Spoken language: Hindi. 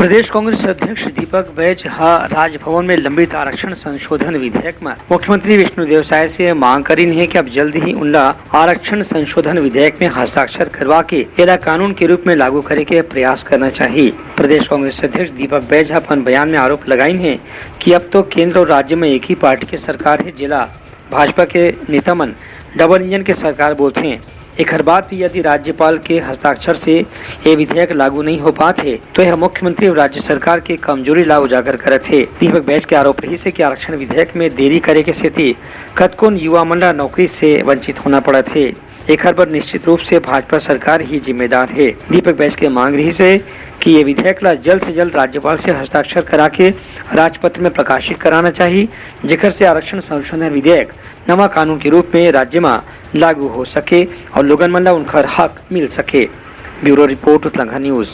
प्रदेश कांग्रेस अध्यक्ष दीपक बैज राजभवन में लंबित आरक्षण संशोधन विधेयक में मुख्यमंत्री विष्णुदेव साय से मांग करी है कि अब जल्द ही उनला आरक्षण संशोधन विधेयक में हस्ताक्षर करवा के एला कानून के रूप में लागू करे के प्रयास करना चाहिए। प्रदेश कांग्रेस अध्यक्ष दीपक बैज अपन बयान में आरोप लगाई है कि अब तो केंद्र और राज्य में एक ही पार्टी की सरकार है। जिला भाजपा के नेता मन डबल इंजन के सरकार बोलते हैं। एक हर बात भी यदि राज्यपाल के हस्ताक्षर से ये विधेयक लागू नहीं हो पाते तो यह मुख्यमंत्री और राज्य सरकार की कमजोरी ला उजागर करत है। दीपक बैज के आरोप रही से कि आरक्षण विधेयक में देरी करे के स्थिति कतकोन युवा मन ला नौकरी से वंचित होना पड़त है। एक हर पर निश्चित रूप से भाजपा सरकार ही जिम्मेदार है। दीपक बैज के मांग रही से कि ये विधेयक ला जल्द से जल्द राज्यपाल से हस्ताक्षर करा के राजपत्र में प्रकाशित कराना चाहिए, जेकर से आरक्षण संशोधन विधेयक नवा कानून के रूप में राज्य में लागू हो सके और लोगन मन ला उनका हक मिल सके। Bureau report Uttarakhand news.